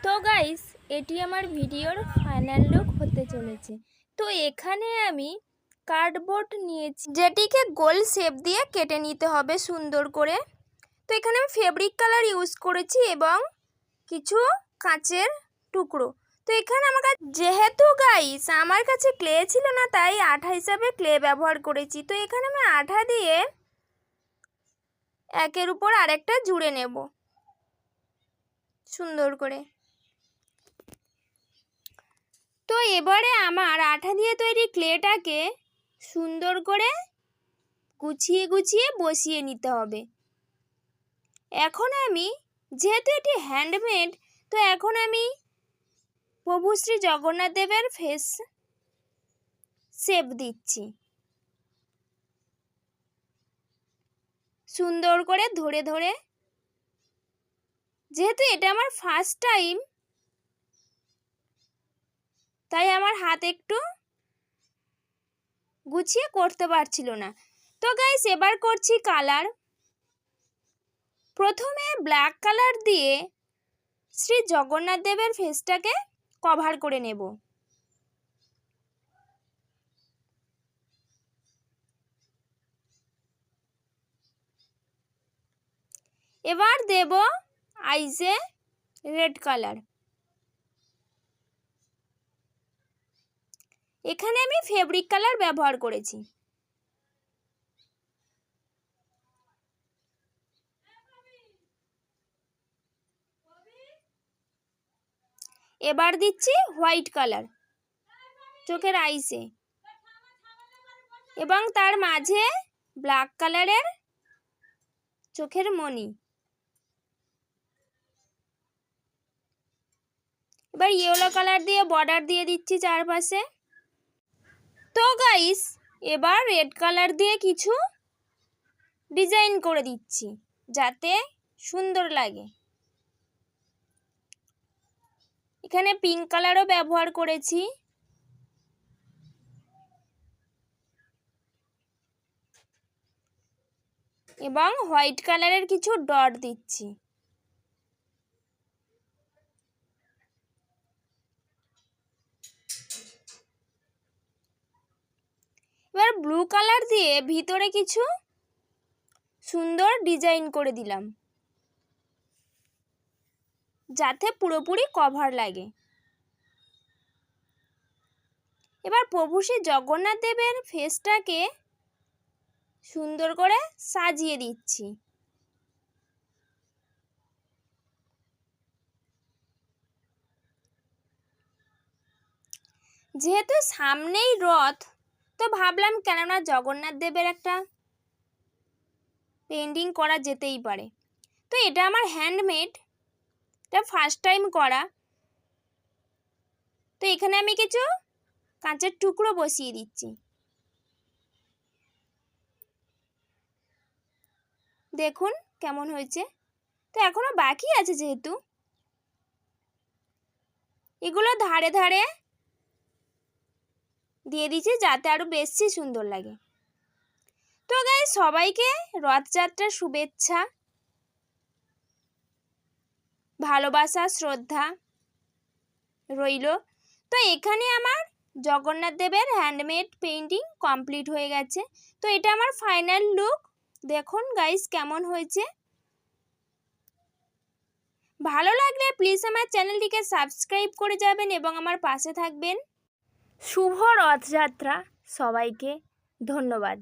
তো গাইস, এটি আমার ভিডিওর ফাইনাল লুক হতে চলেছে। তো এখানে আমি কার্ডবোর্ড নিয়েছি, যেটিকে গোল শেপ দিয়ে কেটে নিতে হবে সুন্দর করে। তো এখানে আমি ফেব্রিক কালার ইউজ করেছি এবং কিছু কাঁচের টুকরো। তো এখানে আমার কাছে যেহেতু গাইস আমার কাছে ক্লে ছিল না, তাই আঠা হিসাবে ক্লে ব্যবহার করেছি। তো এখানে আমি আঠা দিয়ে একের উপর আরেকটা জুড়ে নেব সুন্দর করে। তো এবারে আমার আঠা দিয়ে তৈরি ক্লেটাকে সুন্দর করে গুছিয়ে গুছিয়ে বসিয়ে নিতে হবে। এখন আমি যেহেতু এটি হ্যান্ডমেড, তো এখন আমি প্রভু শ্রী জগন্নাথ দেবের ফেস শেপ দিচ্ছি সুন্দর করে ধরে ধরে। যেহেতু এটা আমার ফার্স্ট টাইম, তাই আমার হাত একটু গুছিয়ে করতে পারছিল না। তো গাইস, এবার করছি কালার। প্রথমে ব্ল্যাক কালার দিয়ে শ্রী জগন্নাথ দেবের ফেসটাকে কভার করে নেব। এবার দেব আইজে রেড কালার। এখানে আমি ফেব্রিক কালার ব্যবহার করেছি। এবার দিচ্ছি হোয়াইট কালার চোখের আইসে, এবং তার মাঝে ব্ল্যাক কালারের চোখের মণি। এবার ইয়েলো কালার দিয়ে বর্ডার দিয়ে দিচ্ছি চারপাশে। তো গাইস, এবার রেড কালার দিয়ে কিছু ডিজাইন করে দিচ্ছি যাতে সুন্দর লাগে। এখানে পিঙ্ক কালারও ব্যবহার করেছি। এবং হোয়াইট কালারের কিছু ডট দিচ্ছি। এবার ব্লু কালার দিয়ে ভিতরে কিছু সুন্দর ডিজাইন করে দিলাম যাতে পুরোপুরি কভার লাগে। এবার প্রভু শ্রী জগন্নাথ দেবের ফেসটাকে সুন্দর করে সাজিয়ে দিচ্ছি। যেহেতু সামনেই রথ, তো ভাবলাম কেননা জগন্নাথ দেবের একটা পেন্টিং করা যেতেই পারে। তো এটা আমার হ্যান্ডমেড, এটা ফার্স্ট টাইম করা। তো এখানে আমি কিছু কাঁচের টুকরো বসিয়ে দিচ্ছি। দেখুন কেমন হয়েছে। তো এখনো বাকি আছে, যেহেতু এগুলো ধারে ধারে দিয়ে দিচ্ছি যাতে আরো বেশি সুন্দর লাগে। তো গাইস, সবাইকে রথযাত্রার শুভেচ্ছা, ভালোবাসা, শ্রদ্ধা রইল। তো এখানে আমার জগন্নাথ দেবের হ্যান্ডমেড পেইন্টিং কমপ্লিট হয়ে গেছে। তো এটা আমার ফাইনাল লুক। দেখুন গাইস কেমন হয়েছে। ভালো লাগলে প্লিজ আমার চ্যানেলটিকে সাবস্ক্রাইব করে যাবেন এবং আমার পাশে থাকবেন। শুভ রথযাত্রা সবাইকে। ধন্যবাদ।